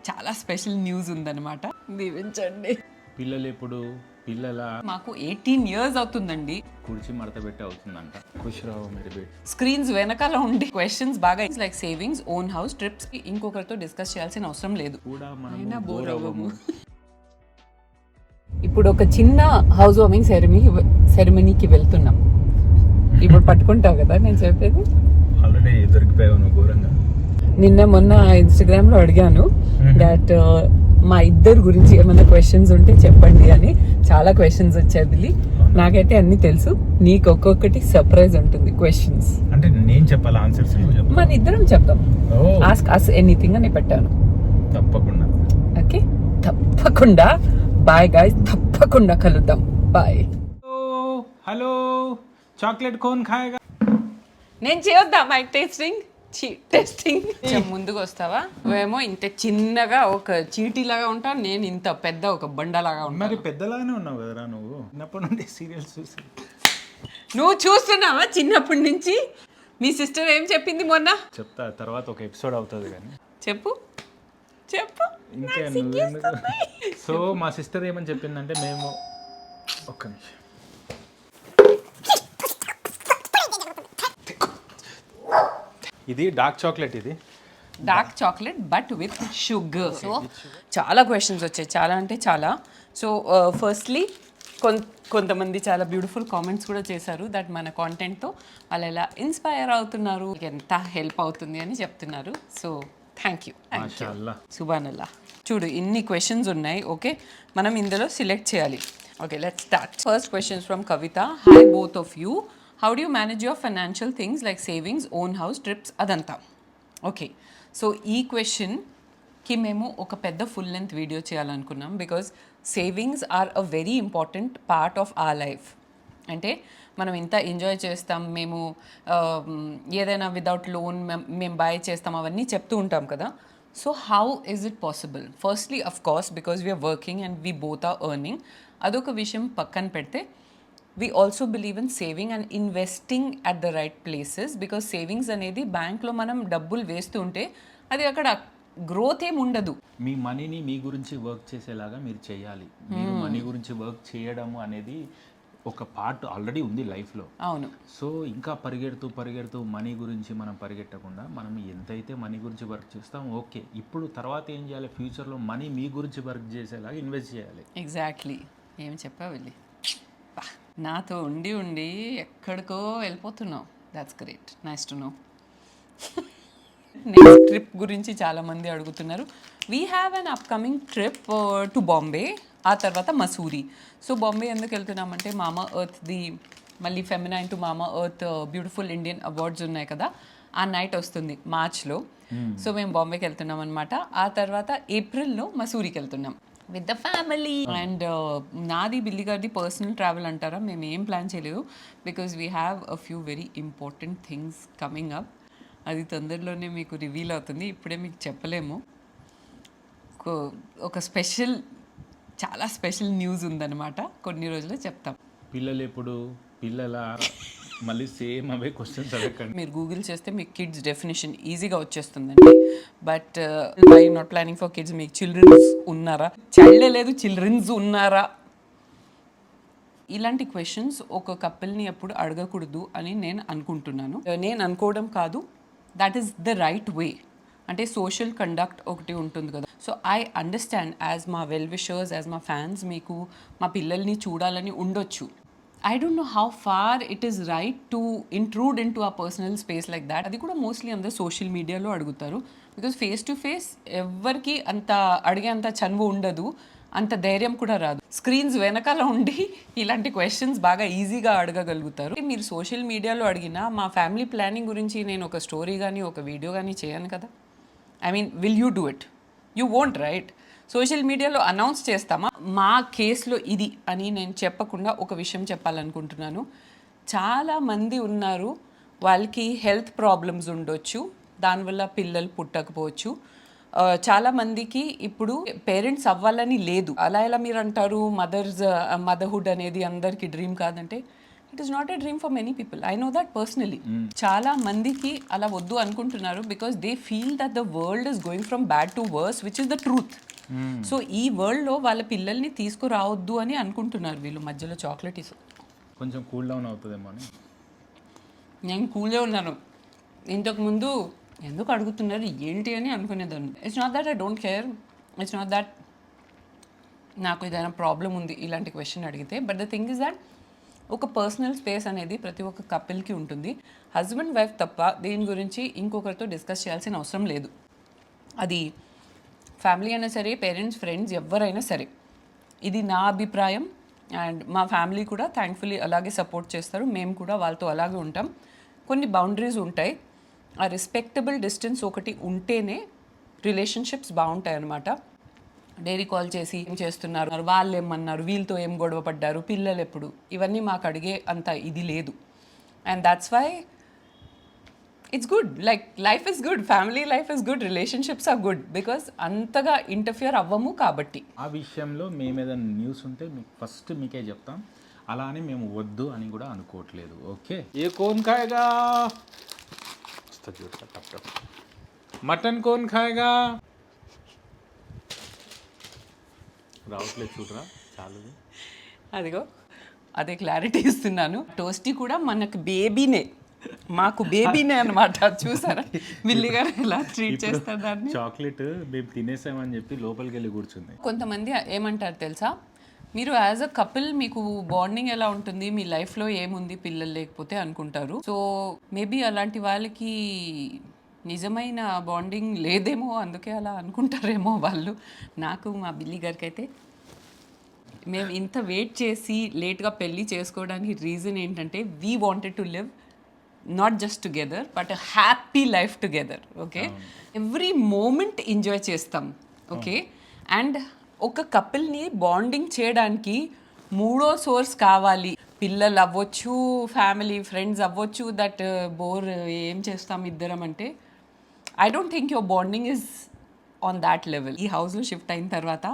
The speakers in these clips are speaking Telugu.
చాలా స్పెషల్ న్యూస్ ఉందన్నమాట. దీవించండి. పిల్లలు ఎప్పుడు పిల్లల మాకు 18 years అవుతుందండి. కుర్చీ మడత పెట్టి అవుతుందంట. ఖుషిరావు మేరీ బేట్. స్క్రీన్స్ వెనకాల ఉండి క్వశ్చన్స్ బాగా like savings, own house, trips ఇంకొకరితో డిస్కస్ చేయాల్సిన అవసరం లేదు. కూడా అయినా మనం బోర్ బోర్ అవ్వము. అవ్వము. ఇప్పుడు ఒక చిన్న హౌస్ వార్మింగ్ సెరమనీకి వెళ్తున్నాం. ఇప్పుడు పట్టుకుంటావు కదా నేను చెప్పేది. ఆల్రెడీ దొరికిపోయావు నువ్వు ఘోరంగా. నిన్న మొన్న ఇన్స్టాగ్రామ్ లో అడిగాను దట్ మా ఇద్దరు గురించి ఏమైనా క్వశ్చన్స్ ఉంటే చెప్పండి అని. చాలా క్వశ్చన్స్ వచ్చాయి బిల్లి. నాకైతే అన్ని తెలుసు, నీకు ఒక్కొక్కటి సర్ప్రైజ్ ఉంటుంది క్వశ్చన్స్. అంటే నేను చెప్పాలి ఆన్సర్స్? మన ఇద్దరం చెప్తాం. ఆస్క్ అస్ ఎనీథింగ్ అని పెట్టాను. తప్పకుండా. ఓకే, తప్పకుండా. బాయ్ గాయ్స్, తప్పకుండా కలుద్దాం. బాయ్. హలో, చాక్లెట్ కోన్ ఖాయేగా? నేను చేయొద్దా మైక్ టెస్టింగ్? ముందుకు వస్తావా? నువ్వేమో ఇంత చిన్నగా ఒక చీటీలాగా ఉంటావు, నేను ఇంత పెద్ద ఒక బండలాగా ఉంటాను. మరి పెద్దలాగానే ఉన్నావు కదరా నువ్వు చిన్నప్పటి నుండి సీరియల్స్ చూసి. నువ్వు చూస్తున్నావా చిన్నప్పటి నుంచి? మీ సిస్టర్ ఏం చెప్పింది మొన్న? చెప్తా తర్వాత, ఒక ఎపిసోడ్ అవుతుంది కానీ. చెప్పు. ఇంకా నువ్వు. సో మా సిస్టర్ ఏమని చెప్పిందంటే, మేము ఒక్క నిమిషం, ఇది డార్క్ చాక్లెట్, ఇది dark chocolate but with sugar. So చాలా క్వశ్చన్స్ వచ్చాయి, చాలా అంటే చాలా. సో ఫస్ట్లీ కొంతమంది చాలా బ్యూటిఫుల్ కామెంట్స్ కూడా చేశారు దట్ మన కాంటెంట్తో వాళ్ళు ఎలా ఇన్స్పైర్ అవుతున్నారు, ఎంత హెల్ప్ అవుతుంది అని చెప్తున్నారు. So thank you. సుబానల్లా. చూడు ఇన్ని క్వశ్చన్స్ ఉన్నాయి. ఓకే, మనం ఇందులో సిలెక్ట్ చేయాలి. Okay, let's start. First questions from Kavitha. Hi both of you, how do you manage your financial things like savings, own house, trips అదంతా? ఓకే, సో ఈ క్వశ్చన్కి మేము ఒక పెద్ద ఫుల్ లెంత్ వీడియో చేయాలనుకున్నాం. Because savings are a very important part of our life. అంటే మనం ఇంత ఎంజాయ్ చేస్తాం, మేము ఏదైనా వితౌట్ లోన్ మేము బై చేస్తాం, అవన్నీ చెప్తూ ఉంటాం కదా. So how is it possible? Firstly of course because we are working and we both are earning. అదొక విషయం పక్కన పెడితే we also believe in saving and investing at the right places, because savings అనేది బ్యాంక్లో మనం డబ్బులు వేస్తుంటే అది అక్కడ గ్రోత్ ఏమి ఉండదు. మీ మనీని మీ గురించి వర్క్ చేసేలాగా మీరు చేయాలి. మీరు మనీ గురించి వర్క్ చేయడము అనేది ఒక పార్ట్ ఆల్రెడీ ఉంది లైఫ్లో. అవును. సో ఇంకా పరిగెడుతూ మనీ గురించి మనం పరిగెట్టకుండా, మనం ఎంతైతే మనీ గురించి వర్క్ చేస్తాం ఓకే, ఇప్పుడు తర్వాత ఏం చేయాలి, ఫ్యూచర్లో మనీ మీ గురించి వర్క్ చేసేలాగా ఇన్వెస్ట్ చేయాలి. ఎగ్జాక్ట్లీ. ఏం చెప్పావు వెళ్ళి, నాతో ఉండి ఎక్కడికో వెళ్ళిపోతున్నావు. That's great, nice to know. Next trip గురించి చాలామంది అడుగుతున్నారు. We have an upcoming trip to Bombay, ఆ తర్వాత మసూరి. సో బాంబే ఎందుకు వెళ్తున్నామంటే మామా ఎర్త్ది మళ్ళీ ఫెమినైన్ టు మామా ఎర్త్ బ్యూటిఫుల్ ఇండియన్ అవార్డ్స్ ఉన్నాయి కదా, ఆ నైట్ వస్తుంది మార్చ్లో. సో మేము బాంబేకి వెళ్తున్నాం అనమాట. ఆ తర్వాత ఏప్రిల్లో మసూరికి వెళ్తున్నాం విత్ ద ఫ్యామిలీ. అండ్ నాది బిల్లి గారిది పర్సనల్ ట్రావెల్ అంటారా, మేము ఏం ప్లాన్ చేయలేదు. Because we have a few very important things coming up. అది తొందరలోనే మీకు రివీల్ అవుతుంది, ఇప్పుడే మీకు చెప్పలేము. ఒక చాలా స్పెషల్ న్యూస్ ఉందన్నమాట, కొన్ని రోజుల్లో చెప్తాం. పిల్లలు ఎప్పుడు పిల్లల మళ్ళీ సేమ్ అవే క్వశ్చన్స్ అడగండి. మీరు గూగుల్ చేస్తే మీకు కిడ్స్ డెఫినేషన్ ఈజీగా వచ్చేస్తుందండి. But why not planning for kids? మీకు చిల్డ్రన్స్ ఉన్నారా? చైల్డే లేదు, చిల్డ్రన్స్ ఉన్నారా? ఇలాంటి క్వశ్చన్స్ ఒక కపుల్ని ఎప్పుడు అడగకూడదు అని నేను అనుకుంటున్నాను. నేను అనుకోవడం కాదు, that is the right way. అంటే సోషల్ కండక్ట్ ఒకటి ఉంటుంది కదా. సో ఐ అండర్స్టాండ్ యాజ్ మా వెల్ విషర్స్, యాజ్ మా ఫ్యాన్స్, మీకు మా పిల్లల్ని చూడాలని ఉండొచ్చు. I don't know how far it is right to intrude into our personal space like that. అది కూడా మోస్ట్లీ అందరూ సోషల్ మీడియాలో అడుగుతారు. బికాజ్ ఫేస్ టు ఫేస్ ఎవరికి అంత అడిగే అంత చనువు ఉండదు, అంత ధైర్యం కూడా రాదు. స్క్రీన్స్ వెనకాల ఉండి ఇలాంటి క్వశ్చన్స్ బాగా ఈజీగా అడగగలుగుతారు. మీరు సోషల్ మీడియాలో అడిగినా మా ఫ్యామిలీ ప్లానింగ్ గురించి నేను ఒక స్టోరీ కానీ ఒక వీడియో కానీ చేయను కదా. I mean will you do it? You won't, right? Social మీడియాలో అనౌన్స్ చేస్తామా? మా కేసులో ఇది అని నేను చెప్పకుండా ఒక విషయం చెప్పాలనుకుంటున్నాను. చాలామంది ఉన్నారు, వాళ్ళకి హెల్త్ ప్రాబ్లమ్స్ ఉండొచ్చు, దానివల్ల పిల్లలు పుట్టకపోవచ్చు. చాలామందికి ఇప్పుడు పేరెంట్స్ అవ్వాలని లేదు. అలా ఎలా మీరు అంటారు? మదర్హుడ్ అనేది అందరికీ డ్రీమ్ కాదంటే it is not a dream for many people. I know that personally. చాలా మందికి అలా వద్దు అనుకుంటున్నారు because they feel that the world is going from bad to worse, which is the truth. So ఈ వరల్డ్లో వాళ్ళ పిల్లల్ని తీసుకురావద్దు అని అనుకుంటున్నారు వీళ్ళు మధ్యలో చాక్లెట్ ఇస్. కొంచెం కూల్ డౌన్ అవుతుందేమో అని. నేను కూల్గా ఉన్నాను. ఇంతకుముందు ఎందుకు అడుగుతున్నారు ఏంటి అని అనుకునేదాన్ని. It's not that I don't care, it's not that నాకు ఏదైనా ప్రాబ్లం ఉంది ఇలాంటి క్వశ్చన్ అడిగితే. But the thing is that ఒక పర్సనల్ స్పేస్ అనేది ప్రతి ఒక్క కపుల్కి ఉంటుంది. హస్బెండ్ వైఫ్ తప్ప దీని గురించి ఇంకొకరితో డిస్కస్ చేయాల్సిన అవసరం లేదు. అది ఫ్యామిలీ అయినా సరే, పేరెంట్స్, ఫ్రెండ్స్, ఎవరైనా సరే. ఇది నా అభిప్రాయం. అండ్ మా ఫ్యామిలీ కూడా థ్యాంక్ఫుల్లీ అలాగే సపోర్ట్ చేస్తారు. మేము కూడా వాళ్ళతో అలాగే ఉంటాం. కొన్ని బౌండరీస్ ఉంటాయి. ఆ రెస్పెక్టబుల్ డిస్టెన్స్ ఒకటి ఉంటేనే రిలేషన్షిప్స్ బాగుంటాయి అన్నమాట. డైలీ కాల్ చేసి ఏం చేస్తున్నారు, వాళ్ళు ఏమన్నారు, వీళ్ళతో ఏం గొడవ పడ్డారు, పిల్లలు ఎప్పుడు, ఇవన్నీ మాకు అడిగే అంత ఇది లేదు. And that's why it's good. Like life is good, family life is good, relationships are good because అంతగా ఇంటర్ఫియర్ అవ్వము కాబట్టి. ఆ విషయంలో మేము ఏదైనా న్యూస్ ఉంటే మీకు ఫస్ట్ మీకే చెప్తాం. అలా అని మేము వద్దు అని కూడా అనుకోవట్లేదు. ఓకే, ఏ కోన్ ఖాయేగా, మటన్ కోన్ ఖాయేగా, రావట్లేదు చూడరా చాలు. అదిగో అదే క్లారిటీ ఇస్తున్నాను. టోస్టీ కూడా మనకు బేబీనే, మాకు బేబీనే అనమాట. చూసారా మిల్లి గారు ఎలా ట్రీట్ చేస్తారు దాన్ని. చాక్లెట్ మేము తినేసామని చెప్పి లోపలికి వెళ్ళి కూర్చుంది. కొంతమంది ఏమంటారు తెలుసా, మీరు యాజ్ అ కపుల్ మీకు బాండింగ్ ఎలా ఉంటుంది, మీ లైఫ్లో ఏముంది పిల్లలు లేకపోతే అనుకుంటారు. సో మేబీ అలాంటి వాళ్ళకి నిజమైన బాండింగ్ లేదేమో, అందుకే అలా అనుకుంటారేమో వాళ్ళు. నాకు మా బిల్లి గారికి అయితే మేము ఇంత వెయిట్ చేసి లేట్గా పెళ్ళి చేసుకోవడానికి రీజన్ ఏంటంటే we wanted to live not just together but happy life together. Okay, every moment enjoy చేస్తాం. ఓకే, అండ్ ఒక కపుల్ని బాండింగ్ చేయడానికి మూడో సోర్స్ కావాలి. పిల్లలు అవ్వచ్చు, ఫ్యామిలీ ఫ్రెండ్స్ అవ్వచ్చు, దట్ బోర్ ఏం చేస్తాం ఇద్దరం అంటే I don't think your bonding is on that level. ఈ హౌస్లో షిఫ్ట్ అయిన తర్వాత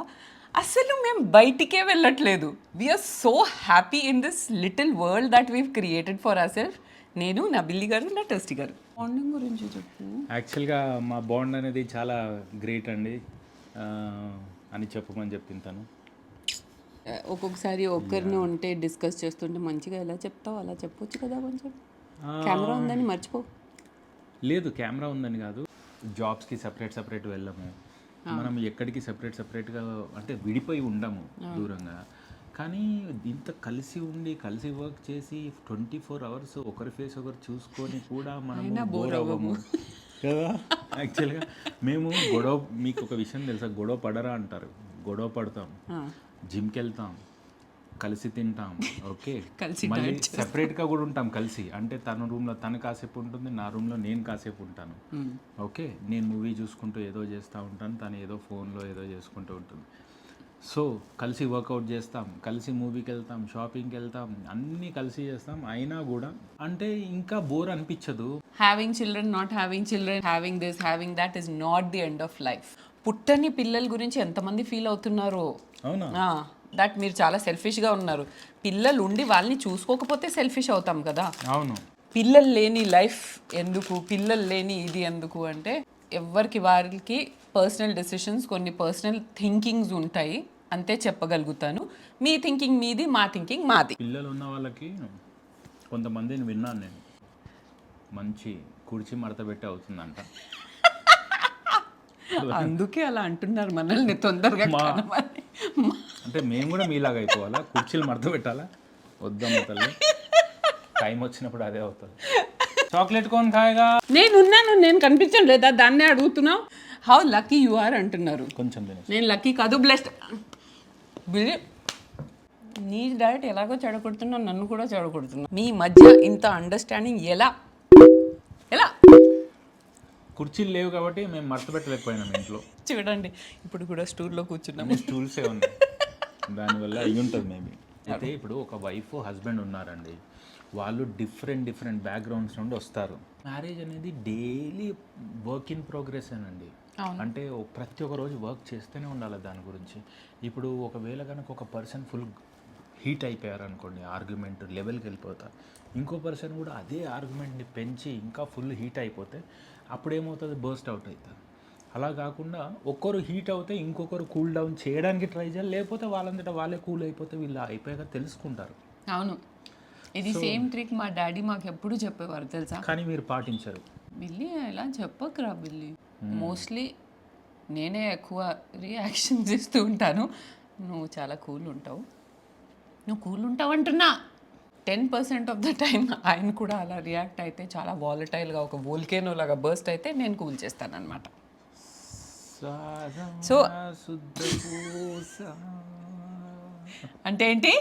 అసలు మేము బయటికే వెళ్ళట్లేదు. We are so happy in this little world that we've created for our self. నేను, నా బిల్లి గారు, నా టెస్టీ గారు. బాండింగ్ గురించి చెప్పు. యాక్చువల్గా మా బాండ్ అనేది చాలా గ్రేట్ అండి అని చెప్పమని చెప్పింతాను. ఒక్కొక్కసారి ఒక్కరిని ఉంటే డిస్కస్ చేస్తుంటే మంచిగా ఎలా చెప్తావు అలా చెప్పొచ్చు కదా. కొంచెం కెమెరా ఉందని మర్చిపో. లేదు, కెమెరా ఉందని కాదు, జాబ్స్కి సపరేట్ వెళ్ళము. మనం ఎక్కడికి సపరేట్గా అంటే విడిపోయి ఉండము దూరంగా. కానీ ఇంత కలిసి ఉండి కలిసి వర్క్ చేసి 24 hours ఒకరి ఫేస్ ఒకరు చూసుకొని కూడా మనం బోర్ అవ్వము కదా. యాక్చువల్గా మేము మీకు ఒక విషయం తెలుసా, గొడవ పడరా అంటారు. గొడవ పడతాం, జిమ్కి వెళ్తాం, కలిసి తింటాం. ఓకే, మళ్ళీ సెపరేట్గా కూడా ఉంటాం కలిసి. అంటే తన రూమ్లో తను కాసేపు ఉంటుంది, నా రూమ్లో నేను కాసేపు ఉంటాను. ఓకే, నేను మూవీ చూసుకుంటూ ఏదో చేస్తూ ఉంటాను, తను ఏదో ఫోన్లో ఏదో చేసుకుంటూ ఉంటుంది. సో కలిసి వర్కౌట్ చేస్తాం, కలిసి మూవీకి వెళ్తాం, షాపింగ్కి వెళ్తాం, అన్నీ కలిసి చేస్తాం. అయినా కూడా అంటే ఇంకా బోర్ అనిపించదు. Having children, not having children, having this, having that is not the end of life. పుట్టని పిల్లల గురించి ఎంతమంది ఫీల్ అవుతున్నారో. అవునా, దట్ మీరు చాలా సెల్ఫిష్గా ఉన్నారు. పిల్లలు ఉండి వాళ్ళని చూసుకోకపోతే సెల్ఫిష్ అవుతాం కదా. అవును, పిల్లలు లేని లైఫ్ ఎందుకు, పిల్లలు లేని ఇది ఎందుకు అంటే ఎవరికి వారికి పర్సనల్ డెసిషన్స్, కొన్ని పర్సనల్ థింకింగ్స్ ఉంటాయి, అంతే చెప్పగలుగుతాను. మీ థింకింగ్ మీది, మా థింకింగ్ మాది. పిల్లలు ఉన్న వాళ్ళకి కొంతమందిని విన్నాను నేను, మంచి కుర్చీ మడత పెట్టి అవుతుందంట. అందుకే అలా అంటున్నారు మనల్ని తొందరగా. అంటే మేము కూడా మీలాగా అయిపోవాలా, కుర్చీలు మడత పెట్టాలా? వద్దమ్మ తల్లి, టైం వచ్చినప్పుడు అదే అవుతుంది. చాక్లెట్ కోన్ ఖాయేగా. నేను కనిపించడం లేదా, దాన్నే అడుగుతున్నావు. హౌ లక్కీ యు ఆర్ అంటున్నారు. కొంచెం నేను లక్కీ కాదు, బ్లెస్డ్. నీ డైరెక్ట్ ఎలాగో చెడగొడుతున్నావు, నన్ను కూడా చెడగొడుతున్నావు. మీ మధ్య ఇంత అండర్స్టాండింగ్ ఎలా? కుర్చీలు లేవు కాబట్టి మేము మడత పెట్టలేకపోయినాం ఇంట్లో. చూడండి, ఇప్పుడు కూడా స్టూల్లో కూర్చున్నాము. స్టూల్సే ఉన్నాయి, దానివల్ల అయ్యి ఉంటుంది మేబీ. అయితే ఇప్పుడు ఒక వైఫ్ హస్బెండ్ ఉన్నారండి, వాళ్ళు డిఫరెంట్ బ్యాక్గ్రౌండ్స్ నుండి వస్తారు. మ్యారేజ్ అనేది డైలీ వర్క్ ఇన్ ప్రోగ్రెస్ అనండి. అంటే ప్రతి ఒక్క రోజు వర్క్ చేస్తూనే ఉండాలి దాని గురించి. ఇప్పుడు ఒకవేళ కనుక ఒక పర్సన్ ఫుల్ హీట్ అయిపోయారు అనుకోండి, ఆర్గ్యుమెంట్ లెవెల్కి వెళ్ళిపోతారు. ఇంకో పర్సన్ కూడా అదే ఆర్గ్యుమెంట్ని పెంచి ఇంకా ఫుల్ హీట్ అయిపోతే అప్పుడు ఏమవుతుంది, బర్స్ట్ అవుట్ అవుతుంది. అలా కాకుండా ఒక్కరు హీట్ అవుతే ఇంకొకరు కూల్ డౌన్ చేయడానికి ట్రై చేయాలి, లేకపోతే వాళ్ళంతటా వాళ్ళే కూల్ అయిపోతే వీళ్ళు అయిపోయాక తెలుసుకుంటారు. అవును, ఇది సేమ్ ట్రిక్ మా డాడీ మాకు ఎప్పుడు చెప్పేవారు తెలుసా. కానీ మీరు పాటించరు. బిల్లి ఎలా చెప్పకురా బిల్లి, మోస్ట్లీ నేనే ఎక్కువ రియాక్షన్స్ ఇస్తూ ఉంటాను. నువ్వు చాలా కూల్ ఉంటావు, నువ్వు కూల్ ఉంటావు అంటున్నా. 10% ఆఫ్ ద టైం ఆయన కూడా అలా రియాక్ట్ అయితే చాలా వాలటైల్గా ఒక వోల్కేనో లాగా బర్స్ట్ అయితే నేను కూల్ చేస్తానన్నమాట. సో అంటే ఏంటి,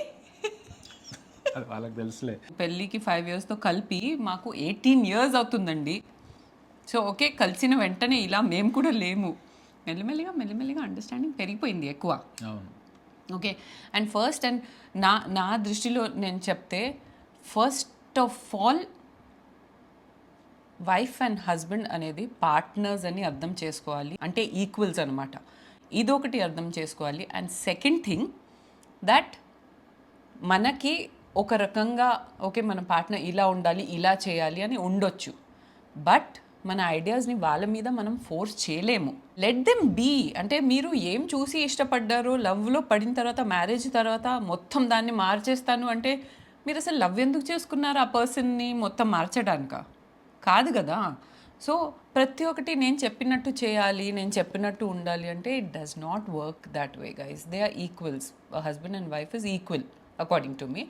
అది వాళ్ళకి తెలుసులే. పెళ్ళికి 5 yearsతో కలిపి మాకు 18 years అవుతుందండి. సో ఓకే, కలిసిన వెంటనే ఇలా మేము కూడా లేము. మెల్లిమెల్లిగా అండర్స్టాండింగ్ పెరిగిపోయింది ఎక్కువ. అవును. ఓకే, అండ్ ఫస్ట్ అండ్ నా దృష్టిలో నేను చెప్తే, first of all wife and husband అనేది పార్ట్నర్స్ అని అర్థం చేసుకోవాలి, అంటే ఈక్వల్స్ అనమాట. ఇదొకటి అర్థం చేసుకోవాలి. అండ్ సెకండ్ థింగ్ దట్ మనకి ఒక రకంగా ఓకే మన పార్ట్నర్ ఇలా ఉండాలి, ఇలా చేయాలి అని ఉండొచ్చు, బట్ మన ఐడియాస్ని వాళ్ళ మీద మనం ఫోర్స్ చేయలేము. Let them be. అంటే మీరు ఏం చూసి ఇష్టపడ్డారో, లవ్లో పడిన తర్వాత, మ్యారేజ్ తర్వాత మొత్తం దాన్ని మార్చేస్తాను అంటే మీరు అసలు లవ్ ఎందుకు చేసుకున్నారు ఆ పర్సన్ని మొత్తం మార్చడానికా? కాదు కదా. సో ప్రతి ఒక్కటి నేను చెప్పినట్టు చేయాలి, నేను చెప్పినట్టు ఉండాలి అంటే it does not work that way guys. They are equals. Husband and wife is equal according to me.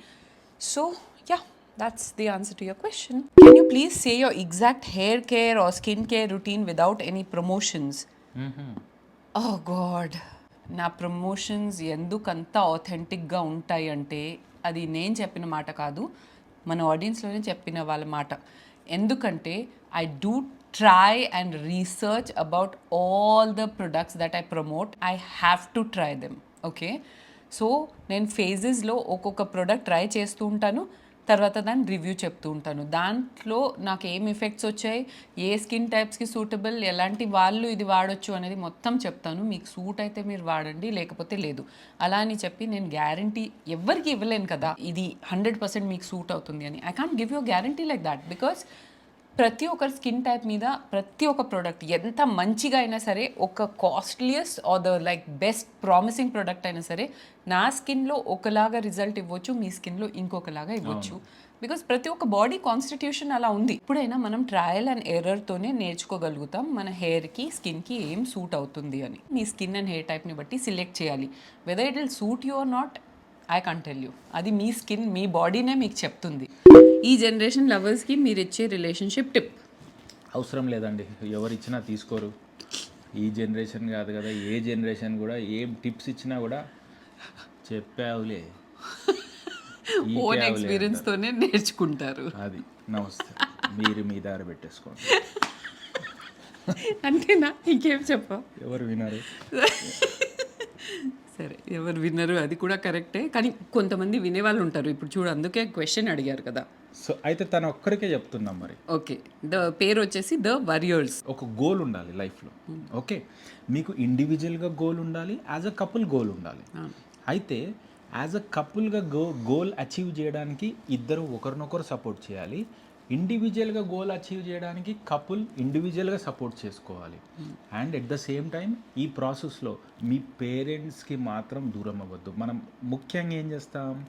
So yeah, that's the answer to your question. Can you please say your exact hair care or skin care routine without any promotions? Oh god, నా ప్రమోషన్స్ ఎందుకంత ఆథెంటిక్గా ఉంటాయి అంటే అది నేను చెప్పిన మాట కాదు, మన ఆడియన్స్లోనే చెప్పిన వాళ్ళ మాట. ఎందుకంటే I do try and research about all the products that I promote. I have to try them. Okay, so నేను ఫేజెస్లో ఒక్కొక్క ప్రోడక్ట్ ట్రై చేస్తూ ఉంటాను, తర్వాత దాన్ని రివ్యూ చెప్తూ ఉంటాను. దాంట్లో నాకు ఏం ఎఫెక్ట్స్ వచ్చాయి, ఏ స్కిన్ టైప్స్కి సూటబుల్, ఎలాంటి వాళ్ళు ఇది వాడొచ్చు అనేది మొత్తం చెప్తాను. మీకు సూట్ అయితే మీరు వాడండి, లేకపోతే లేదు. అలా అని చెప్పి నేను గ్యారంటీ ఎవరికి ఇవ్వలేను కదా ఇది 100% మీకు సూట్ అవుతుంది అని. I can't give you guarantee like that, because ప్రతి ఒక్కరి స్కిన్ టైప్ మీద ప్రతి ఒక్క ప్రోడక్ట్ ఎంత మంచిగా అయినా సరే, ఒక costliest or the like best promising product అయినా సరే నా స్కిన్లో ఒకలాగా రిజల్ట్ ఇవ్వచ్చు, మీ స్కిన్లో ఇంకొకలాగా ఇవ్వచ్చు. బికాస్ ప్రతి ఒక్క బాడీ కాన్స్టిట్యూషన్ అలా ఉంది. ఇప్పుడైనా మనం ట్రయల్ అండ్ ఎర్రర్తోనే నేర్చుకోగలుగుతాం మన హెయిర్కి, స్కిన్కి ఏం సూట్ అవుతుంది అని. మీ స్కిన్ అండ్ హెయిర్ టైప్ని బట్టి సిలెక్ట్ చేయాలి. Whether it will suit you or not, I can't tell you. అది మీ స్కిన్, మీ బాడీనే మీకు చెప్తుంది. ఈ జనరేషన్ లవర్స్కి మీరు ఇచ్చే రిలేషన్షిప్ టిప్? అవసరం లేదండి, ఎవరు ఇచ్చినా తీసుకోరు. ఈ జనరేషన్ కాదు కదా, ఏ జనరేషన్ కూడా ఏం టిప్స్ ఇచ్చినా కూడా చెప్పావులే, ఓన్ ఎక్స్పీరియన్స్తోనే నేర్చుకుంటారు. అది నమస్తే, మీరు మీ దారి పెట్టేసుకోండి. అంతేనా, ఇంకేం చెప్పా? ఎవరు వినరు. సరే, ఎవరు వినరు అది కూడా కరెక్టే, కానీ కొంతమంది వినేవాళ్ళు ఉంటారు. ఇప్పుడు చూడు, అందుకే క్వశ్చన్ అడిగారు కదా. సో అయితే తను ఒక్కరికే చెప్తున్నాం మరి. ఓకే, ద పేరు వచ్చేసి ద వారియర్స్. ఒక గోల్ ఉండాలి లైఫ్లో. ఓకే, మీకు ఇండివిజువల్గా గోల్ ఉండాలి, యాజ్ అ కపుల్ గోల్ ఉండాలి. అయితే యాజ్ అ కపుల్గా గోల్ అచీవ్ చేయడానికి ఇద్దరు ఒకరినొకరు సపోర్ట్ చేయాలి. ఇండివిజువల్గా గోల్ అచీవ్ చేయడానికి కపుల్ ఇండివిజువల్గా సపోర్ట్ చేసుకోవాలి. And at the same time ఈ ప్రాసెస్లో మీ పేరెంట్స్కి మాత్రం దూరం అవ్వద్దు. మనం ముఖ్యంగా ఏం చేస్తాం,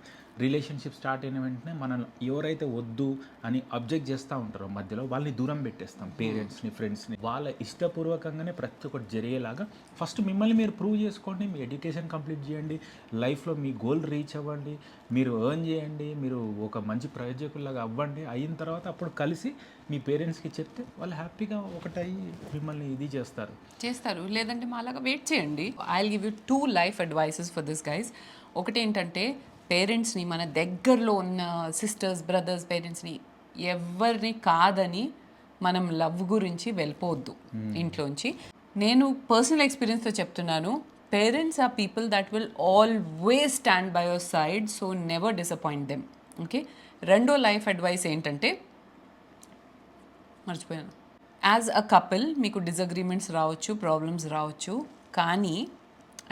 రిలేషన్షిప్ స్టార్ట్ అయిన వెంటనే మనం ఎవరైతే వద్దు అని అబ్జెక్ట్ చేస్తూ ఉంటారో మధ్యలో వాళ్ళని దూరం పెట్టేస్తాం, పేరెంట్స్ని, ఫ్రెండ్స్ని. వాళ్ళ ఇష్టపూర్వకంగానే ప్రతి ఒక్కటి జరిగేలాగా ఫస్ట్ మిమ్మల్ని మీరు ప్రూవ్ చేసుకోండి, మీ ఎడ్యుకేషన్ కంప్లీట్ చేయండి, లైఫ్లో మీ గోల్ రీచ్ అవ్వండి, మీరు ఎర్న్ చేయండి, మీరు ఒక మంచి ప్రయోజకుల్లాగా అవ్వండి. అయిన తర్వాత అప్పుడు కలిసి మీ పేరెంట్స్కి చెప్తే వాళ్ళు హ్యాపీగా ఒకటై మిమ్మల్ని ఇది చేస్తారు. లేదంటే మాలాగా వెయిట్ చేయండి. I will give you 2 life advices for this guys. ఒకటి ఏంటంటే, పేరెంట్స్ని, మన దగ్గరలో ఉన్న సిస్టర్స్, బ్రదర్స్ పేరెంట్స్ని ఎవరిని కాదని మనం లవ్ గురించి వెళ్ళిపోవద్దు ఇంట్లోంచి. నేను పర్సనల్ ఎక్స్పీరియన్స్తో చెప్తున్నాను, parents are people that will always stand by your side, so never disappoint them. Okay, రెండో లైఫ్ అడ్వైస్ ఏంటంటే, మర్చిపోయాను. యాజ్ అ కపుల్ మీకు డిసగ్రీమెంట్స్ రావచ్చు, ప్రాబ్లమ్స్ రావచ్చు, కానీ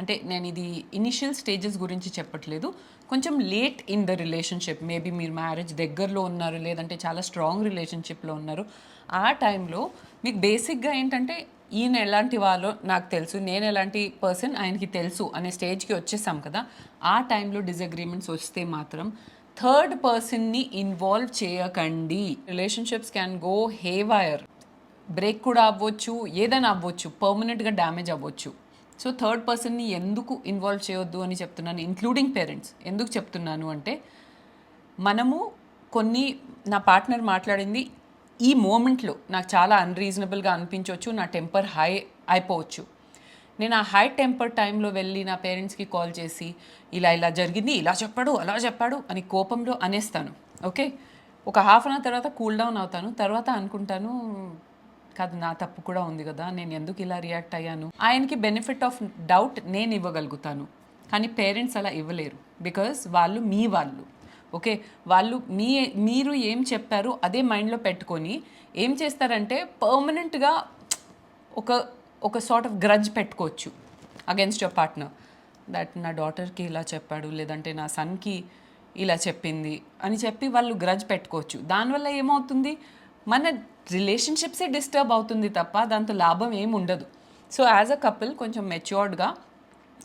అంటే నేను ఇది ఇనిషియల్ స్టేజెస్ గురించి చెప్పట్లేదు, కొంచెం late in the relationship, maybe మీరు మ్యారేజ్ దగ్గరలో ఉన్నారు లేదంటే చాలా స్ట్రాంగ్ రిలేషన్షిప్లో ఉన్నారు, ఆ టైంలో మీకు బేసిక్గా ఏంటంటే ఈయన ఎలాంటి వాళ్ళో నాకు తెలుసు, నేను ఎలాంటి పర్సన్ ఆయనకి తెలుసు అనే స్టేజ్కి వచ్చేసాం కదా, ఆ టైంలో డిసగ్రీమెంట్స్ వస్తే మాత్రం థర్డ్ పర్సన్ని ఇన్వాల్వ్ చేయకండి. Relationships can go haywire, break కూడా అవ్వచ్చు, ఏదైనా అవ్వచ్చు, పర్మనెంట్గా డ్యామేజ్ అవ్వచ్చు. సో థర్డ్ పర్సన్ని ఎందుకు ఇన్వాల్వ్ చేయొద్దు అని చెప్తున్నాను, ఇంక్లూడింగ్ పేరెంట్స్. ఎందుకు చెప్తున్నాను అంటే మనము నా పార్ట్నర్ మాట్లాడింది ఈ మూమెంట్లో నాకు చాలా అన్రీజనబుల్గా అనిపించవచ్చు, నా టెంపర్ హై అయిపోవచ్చు. నేను ఆ హై టెంపర్ టైంలో వెళ్ళి నా పేరెంట్స్కి కాల్ చేసి ఇలా జరిగింది, ఇలా చెప్పాడు అలా చెప్పాడు అని కోపంలో అనేస్తాను. ఓకే, ఒక హాఫ్ అన్ అవర్ తర్వాత కూల్ డౌన్ అవుతాను, తర్వాత అనుకుంటాను కాదు నా తప్పు కూడా ఉంది కదా, నేను ఎందుకు ఇలా రియాక్ట్ అయ్యాను. ఆయనకి బెనిఫిట్ ఆఫ్ డౌట్ నేను ఇవ్వగలుగుతాను, కానీ పేరెంట్స్ అలా ఇవ్వలేరు. బికాజ్ వాళ్ళు మీ వాళ్ళు, ఓకే, వాళ్ళు మీరు ఏం చెప్పారు అదే మైండ్లో పెట్టుకొని ఏం చేస్తారంటే పర్మనెంట్గా ఒక సార్ట్ ఆఫ్ గ్రడ్జ్ పెట్టుకోవచ్చు అగేన్స్ట్ యువర్ పార్ట్నర్. దట్ నా డాటర్కి ఇలా చెప్పాడు, లేదంటే నా సన్కి ఇలా చెప్పింది అని చెప్పి వాళ్ళు గ్రడ్జ్ పెట్టుకోవచ్చు. దానివల్ల ఏమవుతుంది, మన రిలేషన్షిప్సే డిస్టర్బ్ అవుతుంది తప్ప దాంతో లాభం ఏమి ఉండదు. సో యాజ్ అ కపుల్ కొంచెం మెచ్యూర్డ్గా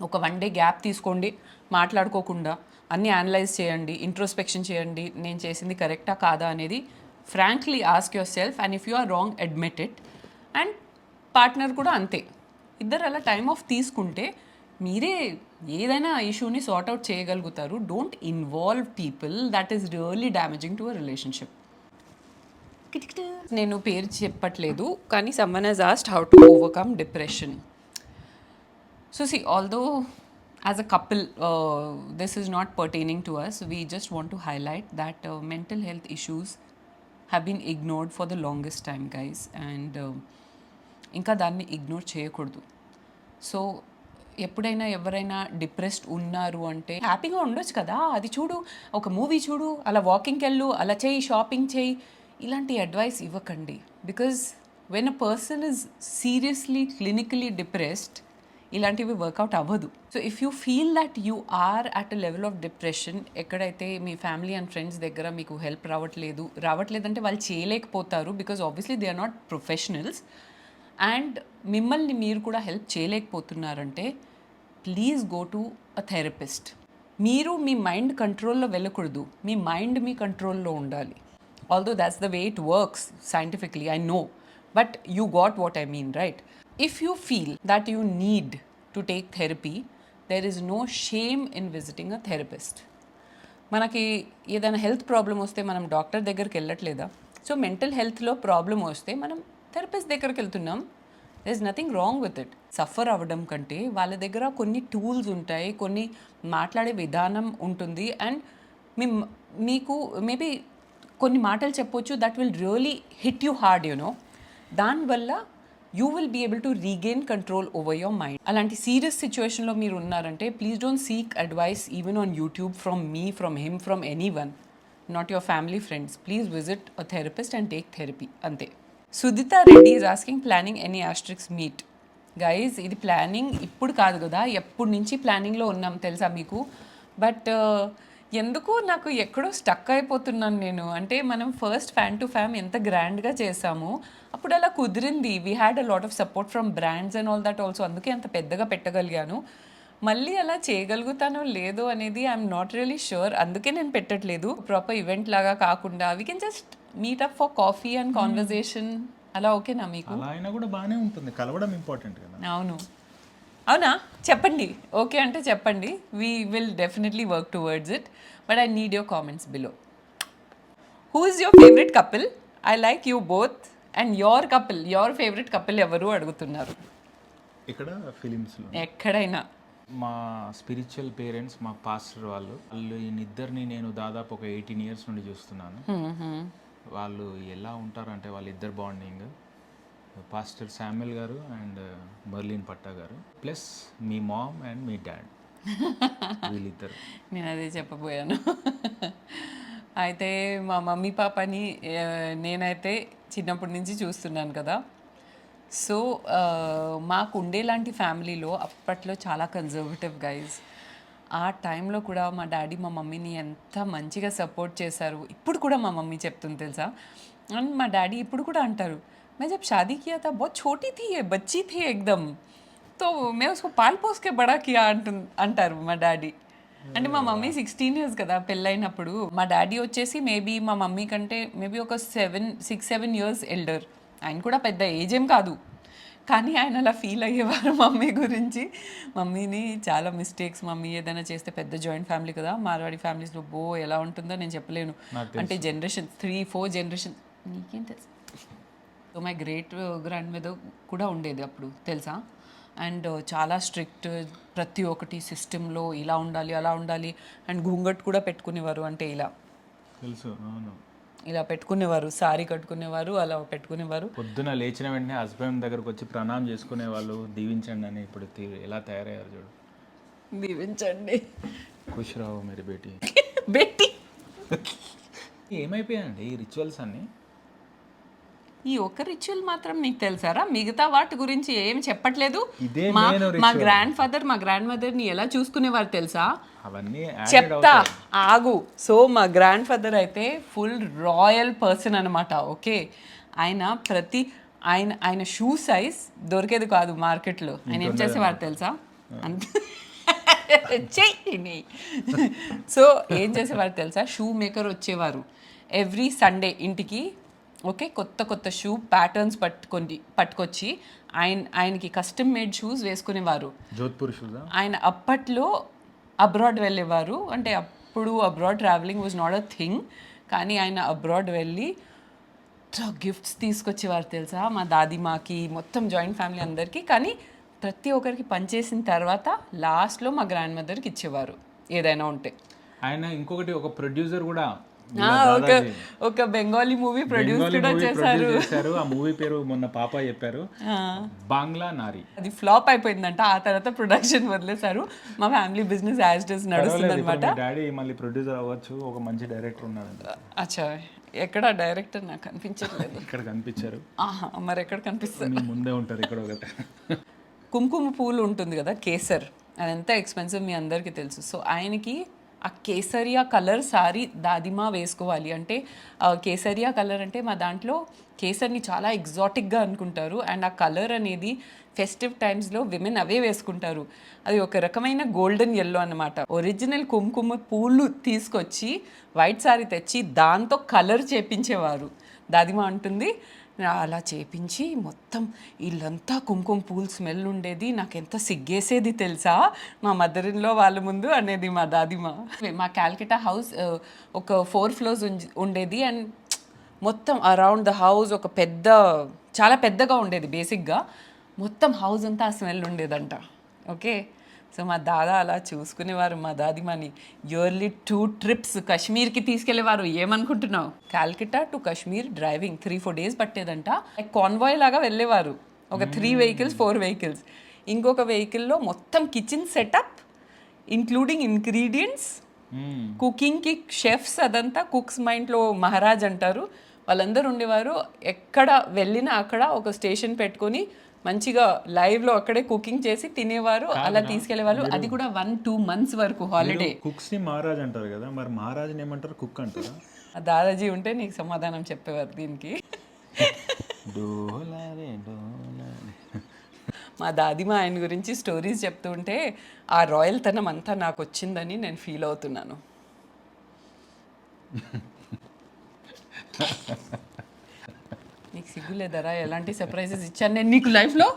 ఒక 1 డే గ్యాప్ తీసుకోండి, మాట్లాడుకోకుండా అన్నీ అనలైజ్ చేయండి, ఇంట్రోస్పెక్షన్ చేయండి, నేను చేసింది కరెక్టా కాదా అనేది frankly ask yourself, and if you are wrong admit it. And partner కూడా అంతే, ఇద్దరు అలా టైమ్ ఆఫ్ తీసుకుంటే మీరే ఏదైనా ఇష్యూని సార్ట్అవుట్ చేయగలుగుతారు. Don't involve people, that is really damaging to a relationship. నేను పేరు చెప్పట్లేదు, కానీ someone has asked how to overcome depression. So see, although as a couple this is not pertaining to us, we just want to highlight that mental health issues have been ignored for the longest time, guys, and ఇంకా దాన్ని ఇగ్నోర్ చేయకూడదు. సో ఎప్పుడైనా ఎవరైనా డిప్రెస్డ్ ఉన్నారు అంటే హ్యాపీగా ఉండొచ్చు కదా, అది చూడు, ఒక మూవీ చూడు, అలా వాకింగ్కి వెళ్ళు, అలా చేయి, షాపింగ్ చేయి, ఇలాంటి అడ్వైస్ ఇవ్వకండి. Because when a person is seriously clinically depressed ఇలాంటివి వర్కౌట్ అవ్వదు. So if you feel that you are at a level of depression, ఎక్కడైతే మీ ఫ్యామిలీ అండ్ ఫ్రెండ్స్ దగ్గర మీకు హెల్ప్ రావట్లేదంటే వాళ్ళు చేయలేకపోతారు, because obviously they are not professionals, and మిమ్మల్ని మీరు కూడా హెల్ప్ చేయలేకపోతున్నారంటే please go to a therapist. మీరు మీ మైండ్ కంట్రోల్లో వెళ్ళకూడదు, మీ మైండ్ మీ కంట్రోల్లో ఉండాలి. Although that's the way it works scientifically, I know, but you got what I mean, right? If you feel that you need to take therapy, there is no shame in visiting a therapist. మనకి ఏదైనా హెల్త్ ప్రాబ్లం వస్తే మనం డాక్టర్ దగ్గరికి వెళ్ళట్లేదా? సో మెంటల్ హెల్త్లో ప్రాబ్లం వస్తే మనం థెరపిస్ట్ దగ్గరికి వెళ్తున్నాం. There is nothing wrong with it. Suffer అవ్వడం కంటే వాళ్ళ దగ్గర కొన్ని టూల్స్ ఉంటాయి, కొన్ని మాట్లాడే విధానం ఉంటుంది, అండ్ మీకు మేబీ కొన్ని మాటలు చెప్పొచ్చు that will really hit you hard, you know. దానివల్ల you will be able to regain control over your mind. అలాంటి సీరియస్ సిచ్యువేషన్లో మీరు ఉన్నారంటే please don't seek advice even on YouTube from me, from him, from anyone, not your family, friends. Please visit a therapist and take therapy, అంతే. Sudita Reddy is asking planning any Astrix meet. Guys, ఇది ప్లానింగ్ ఇప్పుడు కాదు కదా, ఎప్పటి నుంచి ప్లానింగ్లో ఉన్నాం తెలుసా మీకు. బట్ ఎందుకు నాకు ఎక్కడో స్టక్ అయిపోతున్నాను నేను. అంటే మనం ఫస్ట్ ఫ్యాన్ టు ఫ్యామ్ ఎంత గ్రాండ్గా చేసాము, అప్పుడు అలా కుదిరింది. We had a lot of support from brands and all that also, అందుకే అంత పెద్దగా పెట్టగలిగాను. మళ్ళీ అలా చేయగలుగుతానో లేదో అనేది ఐఎమ్ నాట్ రియలీ ష్యూర్, అందుకే నేను పెట్టట్లేదు. ప్రాపర్ ఈవెంట్ లాగా కాకుండా we can just meet up for coffee and conversation, అలా ఓకేనా మీకు? అలా అయినా కూడా బాగానే ఉంటుంది, కలవడం ఇంపార్టెంట్ కదా. అవును, అవునా? చెప్పండి, ఓకే అంటే చెప్పండి. We will definitely work towards it, but I need your comments below. Who is your favourite couple? I like you both. And your couple, your favourite couple ఎవరు అడుగుతున్నారు? ఇక్కడ ఫిలిమ్స్లో ఎక్కడైనా. మా స్పిరిచువల్ పేరెంట్స్, మా పాస్టర్ వాళ్ళు ఇద్దరిని నేను దాదాపు ఒక 18 years నుండి చూస్తున్నాను. వాళ్ళు ఎలా ఉంటారంటే వాళ్ళిద్దరు బాండింగ్, పాస్టర్ శామ్యుల్ గారు అండ్ మర్లిన్ పట్టా గారు, plus me mom and me dad, వీళ్ళిద్దరు. నేను అదే చెప్పబోయాను. అయితే మా మమ్మీ పాపని నేనైతే చిన్నప్పటి నుంచి చూస్తున్నాను కదా. సో మాకు ఉండేలాంటి ఫ్యామిలీలో అప్పట్లో చాలా కన్జర్వేటివ్ గైజ్. ఆ టైంలో కూడా మా డాడీ మా మమ్మీని ఎంత మంచిగా సపోర్ట్ చేశారు. ఇప్పుడు కూడా మా మమ్మీ చెప్తుంది తెలుసా. అండ్ మా డాడీ ఇప్పుడు కూడా అంటారు, मैं जब शादी किया था बहुत छोटी थी ये बच्ची थी एकदम तो मैं उसको पाल पोस के बड़ा किया అంటారు మా డాడీ. అంటే మా మమ్మీ 16 ఇయర్స్ కదా పెళ్ళైనప్పుడు. మా డాడీ వచ్చేసి మేబీ మా మమ్మీ కంటే మేబీ ఒక 6-7 ఇయర్స్ ఎల్డర్. ఆయన కూడా పెద్ద ఏజ్ ఏం కాదు, కానీ ఆయన అలా ఫీల్ అయ్యేవారు మమ్మీ గురించి. మమ్మీని చాలా మిస్టేక్స్, మమ్మీ ఏదైనా చేస్తే పెద్ద జాయింట్ ఫ్యామిలీ కదా, మార్వాడి ఫ్యామిలీస్లో ఎలా ఉంటుందో నేను చెప్పలేను. అంటే జనరేషన్ 3-4 జనరేషన్ నీకేం తెలుసు. So my great grand mother కూడా ఉండేది అప్పుడు తెలుసా. అండ్ చాలా స్ట్రిక్ట్, ప్రతి ఒక్కటి సిస్టంలో ఇలా ఉండాలి అలా ఉండాలి. అండ్ घूंघट కూడా పెట్టుకునేవారు, అంటే ఇలా తెలుసు. అవును, ఇలా పెట్టుకునేవారు, సారీ కట్టుకునేవారు, అలా పెట్టుకునేవారు. పొద్దున లేచిన వెంటనే హస్బెండ్ దగ్గరకు వచ్చి ప్రణామం చేసుకునే వాళ్ళు, దీవించండి అని. ఇప్పుడు ఎలా తయారయ్యారు చూడు. దీవించండి ఖుష్ రావు మేరీ బేటీ. బెట్టి ఏమైపోయాయండి ఈ రిచువల్స్ అన్నీ? ఈ ఒక్క రిచువల్ మాత్రం మీకు తెలుసారా? మిగతా వాటి గురించి ఏం చెప్పట్లేదు. ఇదే మా గ్రాండ్ ఫాదర్ మా గ్రాండ్ మదర్ ని ఎలా చూసుకునేవారు తెలుసా? అవన్నీ చెప్తా ఆగు. సో మా గ్రాండ్ ఫాదర్ అయితే ఫుల్ రాయల్ పర్సన్ అనమాట. ఓకే, ఆయన షూ సైజ్ దొరికేది కాదు మార్కెట్లో. ఆయన ఏం చేసేవారు తెలుసా? సో ఏం చేసేవారు తెలుసా? షూ మేకర్ వచ్చేవారు ఎవ్రీ సండే ఇంటికి. ఓకే, కొత్త కొత్త షూ ప్యాటర్న్స్ పట్టుకొచ్చి ఆయనకి కస్టమ్ మేడ్ షూస్ వేసుకునేవారు. జోధ్పూర్ షూస్. ఆయన అప్పట్లో అబ్రాడ్ వెళ్ళేవారు. అంటే అప్పుడు abroad travelling was not a thing. కానీ ఆయన అబ్రాడ్ వెళ్ళి గిఫ్ట్స్ తీసుకొచ్చేవారు తెలుసా మా దాదిమాకి, మొత్తం జాయింట్ ఫ్యామిలీ అందరికీ. కానీ ప్రతి ఒక్కరికి పనిచేసిన తర్వాత లాస్ట్లో మా గ్రాండ్ మదర్కి ఇచ్చేవారు ఏదైనా ఉంటే. ఆయన ఇంకొకటి ఒక ప్రొడ్యూసర్ కూడా, ఒక బెంగాలీ మూవీ ప్రొడ్యూస్ కూడా చేశారు. ఆ మూవీ పేరు మొన్న పాప చెప్పారు, బాంగ్లా నారి. అది ఫ్లాప్ అయిపోయిందంట. ఆ తర్వాత ప్రొడక్షన్ వదిలేశారు. మా family business as it is నడుస్తుంది అనమాట. డాడీ మళ్ళీ ప్రొడ్యూసర్ అవ్వచ్చు, ఒక మంచి డైరెక్టర్ ఉన్నాడు. అచ్చా, ఎక్కడ డైరెక్టర్ నాకు కనిపించట్లేదు. ఇక్కడ కనిపించారు. మరి ఎక్కడ కనిపిస్తారు? ముందే ఉంటారు ఇక్కడ ఒకటి. కుంకుమ పూలు ఉంటుంది కదా, కేసర్, అది ఎంత ఎక్స్పెన్సివ్ మీ అందరికీ తెలుసు. సో ఆయనకి ఆ కేసరియా కలర్ సారీ దాదిమా వేసుకోవాలి. అంటే కేసరియా కలర్ అంటే మా దాంట్లో కేసర్ని చాలా ఎగ్జాటిక్గా అనుకుంటారు. అండ్ ఆ కలర్ అనేది ఫెస్టివ్ టైమ్స్లో విమెన్ అవే వేసుకుంటారు. అది ఒక రకమైన గోల్డెన్ ఎల్లో అనమాట. ఒరిజినల్ కుంకుమ పూలు తీసుకొచ్చి వైట్ సారీ తెచ్చి దాంతో కలర్ చేపించేవారు. దాదిమా అంటుంది, అలా చేపించి మొత్తం ఇల్లంతా కుంకుమ పూల్ స్మెల్ ఉండేది. నాకు ఎంత సిగ్గేసేది తెలుసా మా మదర్ ఇన్ లో వాళ్ళ ముందు అనేది మా దాదిమా. మా క్యాల్కటా హౌస్ ఒక 4 floors ఉండేది. అండ్ మొత్తం అరౌండ్ ద హౌస్ ఒక చాలా పెద్దగా ఉండేది. బేసిక్గా మొత్తం హౌస్ అంతా ఆ స్మెల్ ఉండేదంట. ఓకే, సో మా దాదా అలా చూసుకునేవారు మా దాదిమాని. ఇయర్లీ 2 trips కాశ్మీర్కి తీసుకెళ్లేవారు. ఏమనుకుంటున్నావు? Calcutta to Kashmir driving 3-4 days పట్టేదంట. కాన్వాయ్ లాగా వెళ్ళేవారు. ఒక 3 vehicles 4 vehicles. ఇంకొక వెహికల్లో మొత్తం కిచెన్ సెటప్ ఇంక్లూడింగ్ ఇంగ్రీడియంట్స్, కుకింగ్కి షెఫ్స్, అదంతా కుక్స్ మైండ్లో మహారాజ్ అంటారు. వాళ్ళందరూ ఉండేవారు. ఎక్కడ వెళ్ళినా అక్కడ ఒక స్టేషన్ పెట్టుకొని మంచిగా లైవ్లో అక్కడే కుకింగ్ చేసి తినేవారు. అలా తీసుకెళ్లేవాళ్ళు. అది కూడా 1-2 months వరకు హాలిడే. కుక్స్ ని మహారాజ్ అంటారు కదా, మరి మహారాజ్ని ఏమంటారు? కుక్ అంటారా? దాదాజీ ఉంటే నీకు సమాధానం చెప్పేవారు దీనికి. మా దాదిమా ఆయన గురించి స్టోరీస్ చెప్తూ ఉంటే ఆ రాయల్ తనం అంతా నాకు వచ్చిందని నేను ఫీల్ అవుతున్నాను. నీకు సిగ్గులేదరా? ఎలాంటి సర్ప్రైజెస్ ఇచ్చాను నేను నీకు లైఫ్లో?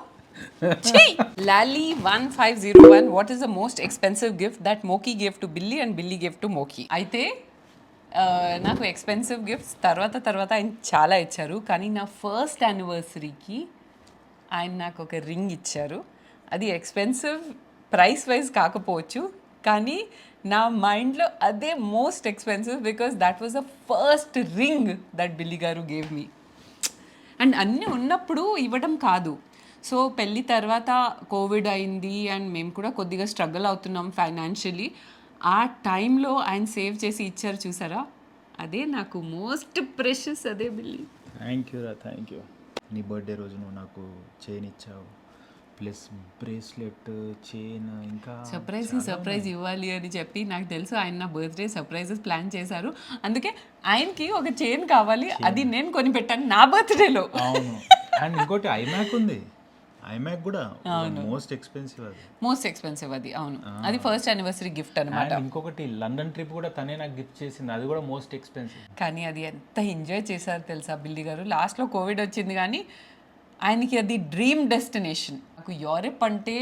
Lally 1501, what is the most expensive gift that Moki gave to Billy and Billy gave to Moki? అయితే నాకు ఎక్స్పెన్సివ్ గిఫ్ట్స్ తర్వాత ఆయన చాలా ఇచ్చారు. కానీ నా ఫస్ట్ యానివర్సరీకి ఆయన నాకు ఒక రింగ్ ఇచ్చారు. అది ఎక్స్పెన్సివ్ ప్రైస్ వైజ్ కాకపోవచ్చు, కానీ నా మైండ్లో అదే most expensive because that was the first ring that Billy గారు గేవ్ మీ. అండ్ అన్నీ ఉన్నప్పుడు ఇవ్వడం కాదు. సో పెళ్ళి తర్వాత కోవిడ్ అయింది అండ్ మేము కూడా కొద్దిగా స్ట్రగుల్ అవుతున్నాం ఫైనాన్షియలీ. ఆ టైంలో ఆయన సేవ్ చేసి ఇచ్చారు చూసారా, అదే నాకు మోస్ట్ ప్రెషస్. అదే బిల్లీ. Thank you. నీ బర్త్డే రోజు నువ్వు నాకు చైన్ ఇచ్చావు, ప్లస్ బ్రేస్లెట్, చైన్, ఇంకా సర్ప్రైజ్ ఇవ్వాలి అని చెప్పి నాకు తెలుసు ఆయన నా బర్త్డే సర్ప్రైజెస్ ప్లాన్ చేశారు. అందుకే ఆయనకి ఒక చైన్ కావాలి, అది నేను కొని పెట్టాను నా బర్త్డేలో. అవును. అండ్ ఇంకోటి ఐమ్యాక్ ఉంది, ఐమ్యాక్ కూడా మోస్ట్ ఎక్స్పెన్సివ్ అది. అవును, అది ఫస్ట్ యానివర్సరీ గిఫ్ట్ అనమాట. ఇంకొకటి లండన్ ట్రిప్ కూడా తనే నాకు గిఫ్ట్ చేసింది, అది కూడా మోస్ట్ ఎక్స్పెన్సివ్. కానీ అది ఎంత ఎంజాయ్ చేశారు తెలుసా బిల్లి గారు. లాస్ట్లో కోవిడ్ వచ్చింది కానీ ఆయనకి అది డ్రీమ్ డెస్టినేషన్. నాకు యూరప్ అంటే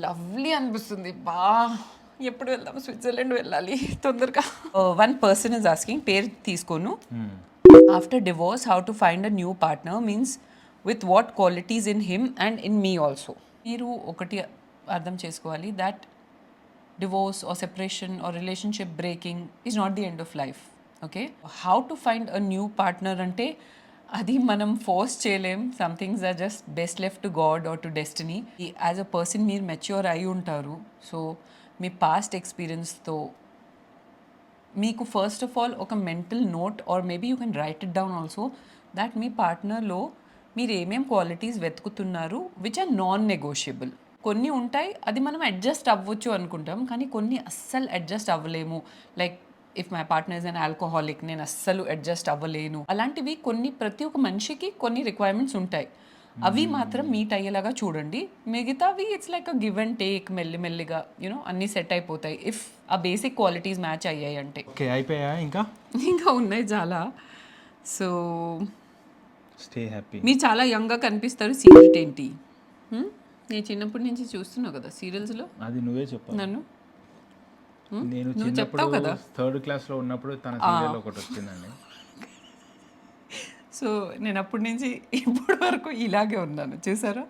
లవ్లీ అనిపిస్తుంది. ఎప్పుడు వెళ్దాం, స్విట్జర్లాండ్ వెళ్ళాలి తొందరగా. వన్ పర్సన్ ఇస్ ఆస్కింగ్, పేరు తీసుకోను, after divorce how to find a new partner, means with what qualities in him and in me also. మీరు ఒకటి అర్థం చేసుకోవాలి, that divorce or separation or relationship breaking is not the end of life. Okay, how to find a new partner అంటే అది మనం ఫోర్స్ చేయలేం. Some things are just best left to God or to destiny. As a person మీరు మెచ్యూర్ అయి ఉంటారు. సో మీ పాస్ట్ ఎక్స్పీరియన్స్తో మీకు ఫస్ట్ ఆఫ్ ఆల్ ఒక mental note or maybe you can write it down also, that మీ పార్ట్నర్లో మీరు ఏమేం క్వాలిటీస్ వెతుకుతున్నారు విచ్ ఆర్ నాన్ నెగోషియబుల్. కొన్ని ఉంటాయి అది మనం అడ్జస్ట్ అవ్వచ్చు అనుకుంటాం, కానీ కొన్ని అస్సలు అడ్జస్ట్ అవ్వలేము. Like if my partner is an alcoholic, నేను అస్సలు అడ్జస్ట్ అవ్వలేను. అలాంటివి కొన్ని ప్రతి ఒక్క మనిషికి కొన్ని రిక్వైర్మెంట్స్ ఉంటాయి, అవి మాత్రం మీట్ అయ్యేలాగా చూడండి. మిగతావి it's like a give and take, మెల్లిమెల్లిగా యూనో అన్నీ సెట్ అయిపోతాయి ఇఫ్ ఆ బేసిక్ క్వాలిటీస్ మ్యాచ్ అయ్యాయి అంటే. ఓకే, అయిపోయా? ఇంకా ఉన్నాయి చాలా. So stay happy. మీరు చాలా యంగ్గా కనిపిస్తారు. సీక్రెట్ ఏంటి? నేను చిన్నప్పటి నుంచి చూస్తున్నావు కదా సీరియల్స్లో. అది నువ్వే చెప్పావు. నన్ను నేను నువ్వు చెప్తావు కదా, 3rd క్లాస్లో ఉన్నప్పుడు తన సీరియల్ ఒకటి వచ్చిందండి. సో నేను అప్పటి నుంచి ఇప్పటి వరకు ఇలాగే ఉన్నాను, చూసారా.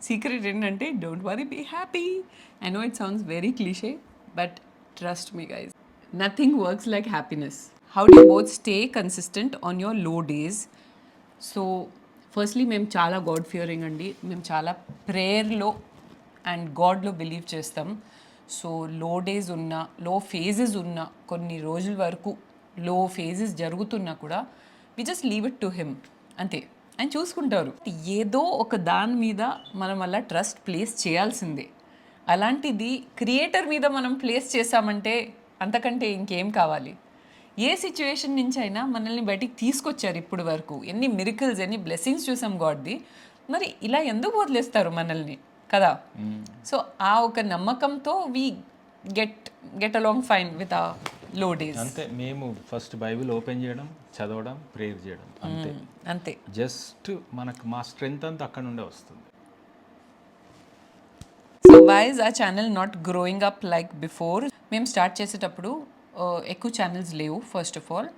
సీక్రెట్ ఏంటంటే don't worry, be happy. I know it sounds very cliche, but trust me guys, nothing works like happiness. How do you both stay consistent on your low days? So firstly మేము చాలా గాడ్ ఫియరింగ్ అండి, మేము చాలా ప్రేయర్లో అండ్ గాడ్లో బిలీవ్ చేస్తాం. సో లో డేస్ ఉన్న, లో ఫేజెస్ ఉన్న, కొన్ని రోజుల వరకు లో ఫేజెస్ జరుగుతున్నా కూడా we just leave it to him, అంతే. ఆయన చూసుకుంటారు. ఏదో ఒక దాని మీద మనం అలా ట్రస్ట్ ప్లేస్ చేయాల్సిందే. అలాంటిది క్రియేటర్ మీద మనం ప్లేస్ చేసామంటే అంతకంటే ఇంకేం కావాలి. ఏ సిచ్యువేషన్ నుంచి అయినా మనల్ని బయటికి తీసుకొచ్చారు ఇప్పుడు వరకు. ఎన్ని మిరికల్స్, ఎన్ని బ్లెస్సింగ్స్ చూసాం గాడ్ది. మరి ఇలా ఎందుకు వదిలేస్తారు మనల్ని కదా. సో ఆ ఒక నమ్మకంతో we get along fine with ఆ లో డేస్. అంతే. మేము ఫస్ట్ బైబిల్ ఓపెన్ చేయడం, చదవడం, ప్రేయర్ చేయడం, అంతే. జస్ట్ మనకు మా స్ట్రెంగ్త్ అంతా అక్కడ నుండే వస్తుంది. సో వై ఇస్ ఆ channel not growing up like before? మేము స్టార్ట్ చేసేటప్పుడు ఎక్కువ ఛానల్స్ లేవు ఫస్ట్ ఆఫ్ ఆల్.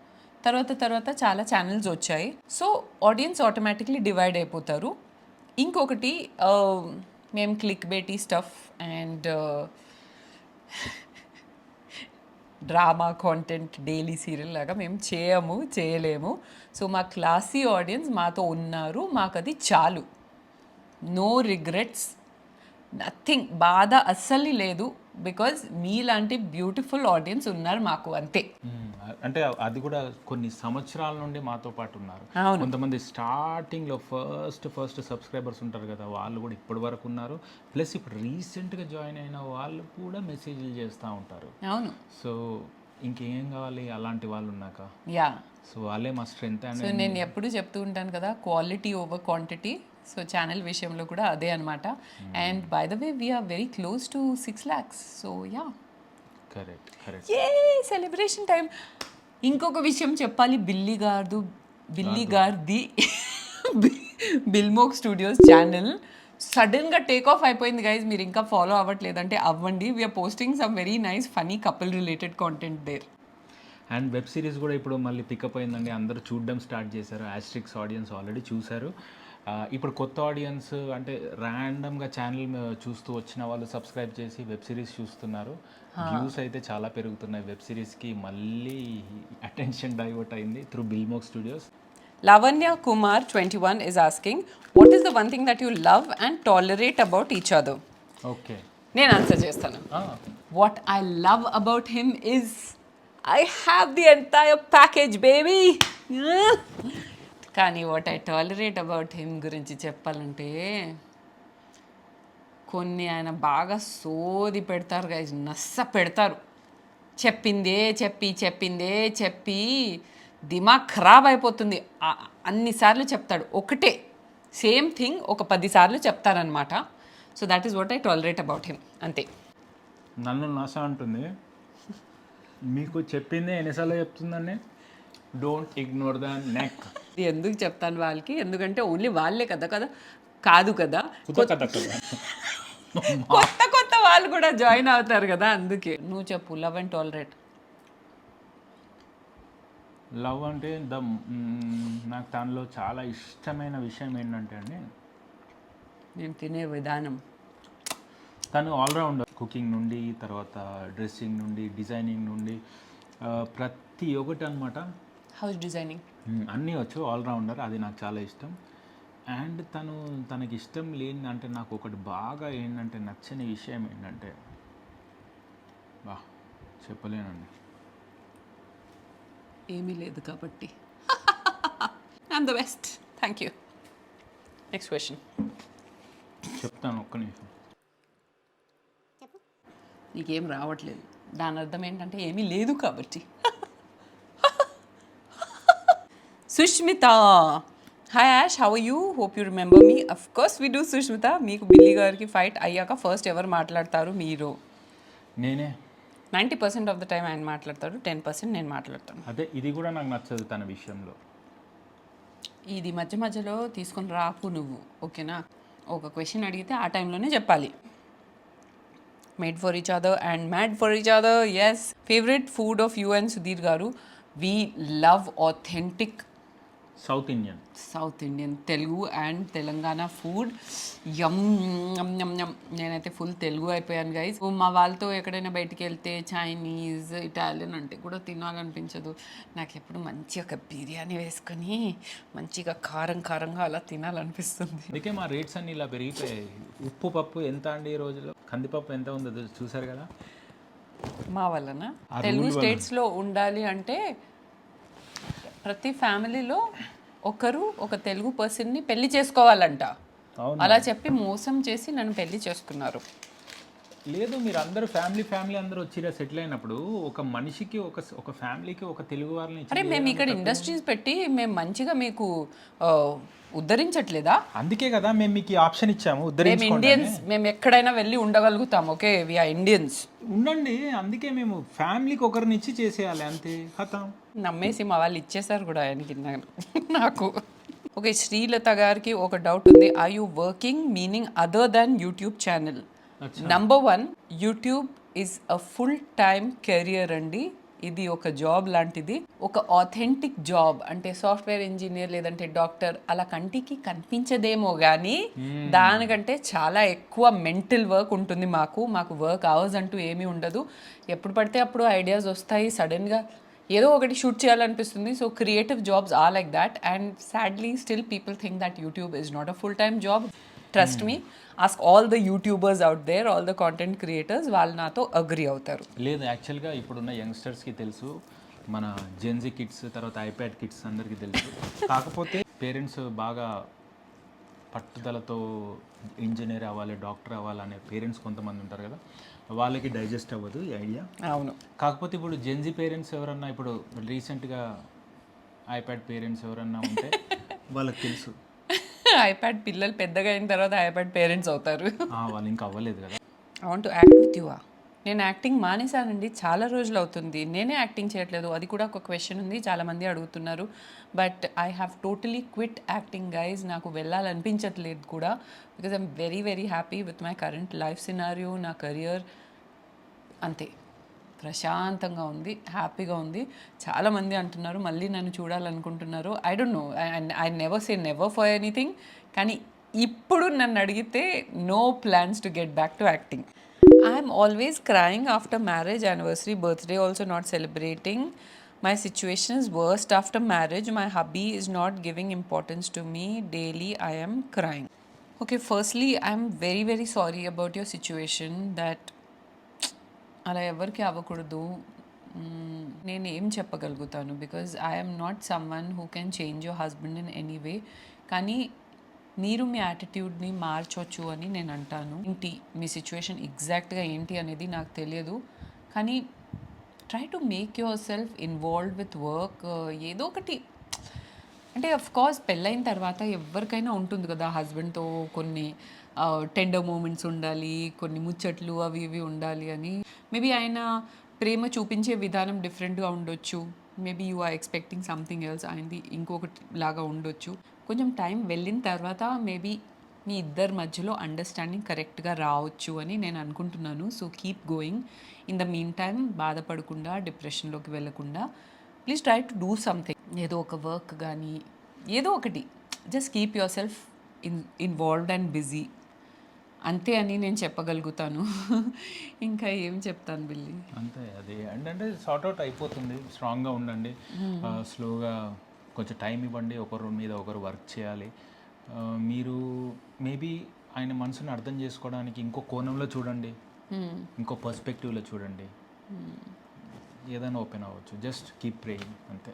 తర్వాత చాలా ఛానల్స్ వచ్చాయి. సో ఆడియన్స్ ఆటోమేటిక్లీ డివైడ్ అయిపోతారు. ఇంకొకటి మేము click Beti stuff and drama content, daily serial లాగా మేము చేయలేము. సో మా క్లాసీ ఆడియన్స్ మాతో ఉన్నారు, మాకు అది చాలు. No regrets, nothing. బాధ అస్సలు లేదు, బికాజ్ మీలాంటి బ్యూటిఫుల్ ఆడియన్స్ ఉన్నారు మాకు, అంతే. అంటే అది కూడా కొన్ని సంవత్సరాల నుండి మాతో పాటు ఉన్నారు. కొంతమంది స్టార్టింగ్లో ఫస్ట్ సబ్స్క్రైబర్స్ ఉంటారు కదా, వాళ్ళు కూడా ఇప్పటి వరకు ఉన్నారు. ప్లస్ ఇప్పుడు రీసెంట్గా జాయిన్ అయిన వాళ్ళు కూడా మెసేజ్లు చేస్తూ ఉంటారు. అవును. సో ఇంకేం కావాలి అలాంటి వాళ్ళు ఉన్నాక. యా. సో వాళ్ళే మా స్ట్రెంగ్త్. సో నేను ఎప్పుడు చెప్తూ ఉంటాను కదా, quality over quantity. So channel విషయంలో కూడా అదే అనమాట. And by the way we are very close to 6 lakhs. So yeah, correct. A celebration time. ఇంకొక విషయం చెప్పాలి, బిల్లి గారిది బిల్మోక్ స్టూడియోస్ ఛానల్ సడన్గా టేక్ ఆఫ్ అయిపోయింది గైజ్. మీరు ఇంకా ఫాలో అవ్వట్లేదంటే అవ్వండి. We are posting some very nice funny couple related content there. And web series కూడా ఇప్పుడు మళ్ళీ పికప్ అయిందండి, అందరూ చూడడం స్టార్ట్ చేశారు. యాస్ట్రిక్స్ ఆడియన్స్ ఆల్రెడీ చూశారు. ఇప్పుడు కొత్త ఆడియన్స్ అంటే ర్యాండమ్గా ఛానల్ చూస్తూ వచ్చిన వాళ్ళు సబ్స్క్రైబ్ చేసి వెబ్ సిరీస్ చూస్తున్నారు. వ్యూస్ అయితే చాలా పెరుగుతున్నాయి. వెబ్ సిరీస్కి మళ్ళీ అటెన్షన్ డైవర్ట్ అయింది through బిల్మోక్ studios. Lavanya Kumar 21 is asking, what is the one thing that you love and tolerate about each other? Okay. నేను ఆన్సర్ చేస్తాను. What I love about him is I have the entire package, baby. కానీ what I tolerate about him గురించి చెప్పాలంటే కొన్ని ఆయన బాగా సోది పెడతారు గైజ్, నస్స పెడతారు. చెప్పిందే చెప్పి దిమాగ్ ఖరాబ్ అయిపోతుంది. అన్నిసార్లు చెప్తాడు ఒకటే సేమ్ థింగ్, ఒక 10 సార్లు చెప్తారనమాట. So that is what I tolerate about him, అంతే. నన్ను నాసా అంటుంది, మీకు చెప్పిందే ఎన్నిసార్లు చెప్తుందండి, డోంట్ ఇగ్నోర్ ద నెక్. ఎందుకు చెప్తాను వాళ్ళకి, ఎందుకంటే ఓన్లీ వాళ్ళే కాదు కదా కొత్త వాళ్ళు కూడా జాయిన్ అవుతారు కదా, అందుకే. నువ్వు చెప్పు, లవ్ అండ్ టాలరేట్. లవ్ అంటే నాకు దానిలో చాలా ఇష్టమైన విషయం ఏంటంటే అండి, నేను తినే విధానం. తను ఆల్రౌండర్, కుకింగ్ నుండి, తర్వాత డ్రెస్సింగ్ నుండి, డిజైనింగ్ నుండి, ప్రతి ఒక్కటి అనమాట. హౌస్ డిజైనింగ్ అన్నీ వచ్చు, ఆల్రౌండర్. అది నాకు చాలా ఇష్టం. అండ్ తనకి ఇష్టం లేని అంటే నాకు ఒకటి బాగా ఏంటంటే నచ్చని విషయం ఏంటంటే, బా చెప్పలేనండి, ఏమీ లేదు కాబట్టి. I'm the best. Thank you. Next question చెప్తాను, ఒక్క నిమిషం. నీకేం రావట్లేదు, దాని అర్థం ఏంటంటే ఏమీ లేదు కాబట్టి. Sushmita, hi Yash, how you, hope you remember me. Of course we do Sushmita. మీకు బిల్లీ గారికి ఫైట్ అయ్యాక ఫస్ట్ ఎవరు మాట్లాడతారు? మీరు. నేనే. 90% ఆఫ్ ద టైం ఆయన మాట్లాడతాడు, 10% నేను మాట్లాడతాను. అదే, ఇది కూడా నాకు నచ్చదు తన విషయంలో. ఇది మధ్యలో తీసుకొని రాకు నువ్వు, ఓకేనా? ఒక క్వశ్చన్ అడిగితే ఆ టైంలోనే చెప్పాలి. Made for each other and mad for each other, yes. Favourite food of you and Sudheer garu? We love authentic South Indian, Telugu and Telangana food. Yum yum yum. నేనైతే ఫుల్ తెలుగు అయిపోయాను గైస్. మా వాళ్ళతో ఎక్కడైనా బయటికి వెళ్తే చైనీస్, ఇటాలియన్ అంటే కూడా తినాలనిపించదు నాకు. ఎప్పుడు మంచిగా ఒక బిర్యానీ వేసుకొని మంచిగా కారంగా అలా తినాలనిపిస్తుంది. అందుకే మా రేట్స్ అన్ని ఇలా పెరిగిపోయాయి. ఉప్పు పప్పు ఎంత అండి ఈ రోజులో, కందిపప్పు ఎంత ఉందో చూసారు కదా. మా వలన తెలుగు స్టేట్స్లో ఉండాలి అంటే ప్రతి ఫ్యామిలీలో ఒక తెలుగు పర్సన్ని పెళ్లి చేసుకోవాలంట. అలా చెప్పి మోసం చేసి నన్ను పెళ్లి చేసుకున్నారు. లేదు, మీరు అందరూ ఫ్యామిలీ అందరూ వచ్చి సెటిల్ అయినప్పుడు ఒక మనిషికి ఒక ఫ్యామిలీకి ఒక తెలుగు వారిని. అరే మేము ఇక్కడ ఇండస్ట్రీస్ పెట్టి మేము మంచిగా మీకు ఉద్ధరించట్లేదా? అందుకే కదా మేము మీకు ఆప్షన్ ఇచ్చాము, మేము ఇండియన్స్, మేము ఎక్కడైనా వెళ్ళి ఉండగలుగుతాం. Okay, we are Indians. ఉండండి, అందుకే మేము ఫ్యామిలీకి ఒకరిని ఇచ్చి చేసేయాలి, అంతే కథ. నమ్మేసి మా వాళ్ళు ఇచ్చేసారు కూడా ఆయనకి నాకు. ఓకే, శ్రీలత గారికి ఒక డౌట్ ఉంది. Are you working meaning other than YouTube channel? Number 1, YouTube is a full time career అండి. ఇది ఒక జాబ్ లాంటిది, ఒక ఆథెంటిక్ జాబ్. అంటే సాఫ్ట్వేర్ ఇంజనీర్ లేదంటే డాక్టర్ అలా కంటికి కనిపించదేమో కానీ దానికంటే చాలా ఎక్కువ మెంటల్ వర్క్ ఉంటుంది. మాకు వర్క్ అవర్స్ అంటూ ఏమీ ఉండదు. ఎప్పుడు పడితే అప్పుడు ఐడియాస్ వస్తాయి, సడన్గా ఏదో ఒకటి షూట్ చేయాలనిపిస్తుంది. So creative jobs are like that. And sadly still people think that YouTube is not a full time job. Trust me, ask all the YouTubers out there, all the content creators, వాళ్ళు నాతో అగ్రీ అవుతారు. లేదు, యాక్చువల్గా ఇప్పుడున్న యంగ్స్టర్స్కి తెలుసు, మన జెన్జీ కిడ్స్, తర్వాత ఐప్యాడ్ కిడ్స్ అందరికీ తెలుసు. కాకపోతే పేరెంట్స్ బాగా పట్టుదలతో ఇంజనీర్ అవ్వాలి, డాక్టర్ అవ్వాలి అనే పేరెంట్స్ కొంతమంది ఉంటారు కదా, వాళ్ళకి డైజెస్ట్ అవ్వదు ఈ ఐడియా. అవును. కాకపోతే ఇప్పుడు జెన్జీ పేరెంట్స్ ఎవరన్నా, ఇప్పుడు రీసెంట్గా ఐప్యాడ్ పేరెంట్స్ ఎవరన్నా ఉంటే వాళ్ళకి తెలుసు. ఐప్యాడ్ పిల్లలు పెద్దగా అయిన తర్వాత ఐప్యాడ్ పేరెంట్స్ అవుతారు. వాళ్ళు ఇంకా అవ్వలేదు కదా. I want to act with you. నేను యాక్టింగ్ మానేశానండి, చాలా రోజులు అవుతుంది. నేనే యాక్టింగ్ చేయట్లేదు, అది కూడా ఒక క్వశ్చన్ ఉంది, చాలామంది అడుగుతున్నారు. But I have totally quit acting guys. నాకు వెళ్ళాలనిపించట్లేదు కూడా, because I'm very very happy with my current life scenario, నా కెరియర్. అంతే, ప్రశాంతంగా ఉంది, హ్యాపీగా ఉంది. చాలామంది అంటున్నారు మళ్ళీ నన్ను చూడాలనుకుంటున్నారు. I don't know, I never say never for anything. కానీ ఇప్పుడు నన్ను అడిగితే no plans to get back to acting. I'm always crying after marriage, anniversary, birthday also not celebrating. My situation is worst after marriage. My hubby is not giving importance to me. Daily I am crying. Okay, firstly, I'm very very sorry about your situation. That అలా ఎవరికి అవ్వకూడదు. నేను ఏం చెప్పగలుగుతాను because I'm not someone who can change your husband in any way, కానీ మీరు మీ యాటిట్యూడ్ని మార్చొచ్చు అని నేను అంటాను. ఏంటి మీ సిచ్యువేషన్ ఎగ్జాక్ట్గా ఏంటి అనేది నాకు తెలియదు, కానీ try to make your self involved with work. ఏదో ఒకటి అంటే అఫ్ కోర్స్ పెళ్ళైన తర్వాత ఎవరికైనా ఉంటుంది కదా హస్బెండ్తో కొన్ని టెండర్ మూమెంట్స్ ఉండాలి, కొన్ని ముచ్చట్లు అవి ఇవి ఉండాలి అని. మేబీ ఆయన ప్రేమ చూపించే విధానం డిఫరెంట్గా ఉండొచ్చు, maybe you are expecting something else, ఆయనది ఇంకొకటి లాగా ఉండొచ్చు. కొంచెం టైం వెళ్ళిన తర్వాత మేబీ మీ ఇద్దరి మధ్యలో అండర్స్టాండింగ్ కరెక్ట్గా రావచ్చు అని నేను అనుకుంటున్నాను. So keep going. In the mean time బాధపడకుండా డిప్రెషన్లోకి వెళ్ళకుండా please try to do something, ఏదో ఒక వర్క్ కానీ ఏదో ఒకటి. Just keep your self involved and busy, అంతే అని నేను చెప్పగలుగుతాను. ఇంకా ఏం చెప్తాను బిల్లి. అంతే, అది అంటే సార్ట్అవుట్ అయిపోతుంది. స్ట్రాంగ్గా ఉండండి, స్లోగా కొంచెం టైం ఇవ్వండి, ఒకరి మీద ఒకరు వర్క్ చేయాలి. మీరు మేబీ ఆయన మనసుని అర్థం చేసుకోవడానికి ఇంకో కోణంలో చూడండి, ఇంకో పర్స్పెక్టివ్లో చూడండి, ఏదైనా ఓపెన్ అవ్వచ్చు. జస్ట్ కీప్ ప్రేయింగ్, అంతే.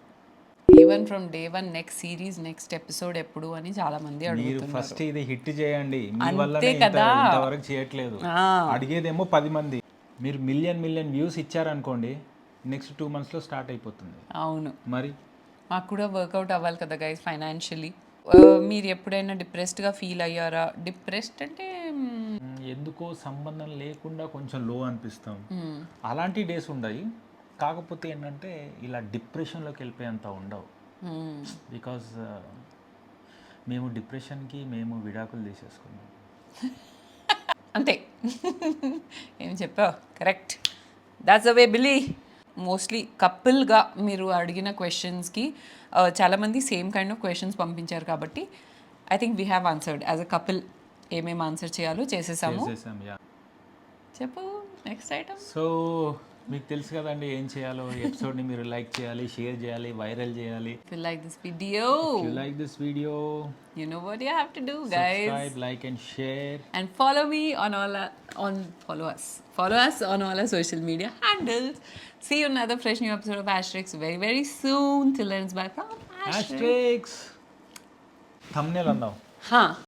Even from day one next series next episode ఎప్పుడు అని చాలా మంది మీరు అడుగుతున్నారు. ఫస్ట్ ఇది హిట్ చేయండి, మీ వల్ల అంతే కదా. ఇంతవరకు చేయట్లేదు. అడిగేదేమో 10 మంది. మీరు మిలియన్ వ్యూస్ ఇచ్చారనుకోండి, నెక్స్ట్ 2 monthsలో స్టార్ట్ అయిపోతుంది. అవును, మరి మాకు కూడా వర్కౌట్ అవ్వాలి కదా గైస్ ఫైనాన్షియలీ. మీరు ఎప్పుడైనా డిప్రెస్డ్గా ఫీల్ అయ్యారా? డిప్రెస్డ్ అంటే ఎందుకో సంబంధం లేకుండా కొంచెం లో అనిపిస్తాం, అలాంటి డేస్ ఉన్నాయి. కాకపోతే ఏంటంటే ఇలా డిప్రెషన్లోకి వెళ్ళిపోయేంత ఉండవు. బికాజ్ మేము డిప్రెషన్కి మేము విడాకులు తీసేసుకున్నాం. అంతే. ఏం చెప్పావు, correct. That's the way billy. Mostly కపుల్గా మీరు అడిగిన క్వశ్చన్స్కి చాలామంది సేమ్ కైండ్ ఆఫ్ క్వశ్చన్స్ పంపించారు కాబట్టి I think we have answered. As a couple ఏమేమి ఆన్సర్ చేయాలో చేసేసాము. చెప్పు నెక్స్ట్ ఐటమ్. సో మీకు తెలుసు కదండి ఏం చేయాలో. ఎపిసోడ్ని మీరు లైక్ చేయాలి, షేర్ చేయాలి, వైరల్ చేయాలి. If you like this video, you know what you have to do, guys. Subscribe, like and share. And follow me on follow us on all our social media handles. See you in another fresh new episode of Asterix very, very soon. Till then, it's bye from Asterix. Thumbnail annav. Huh.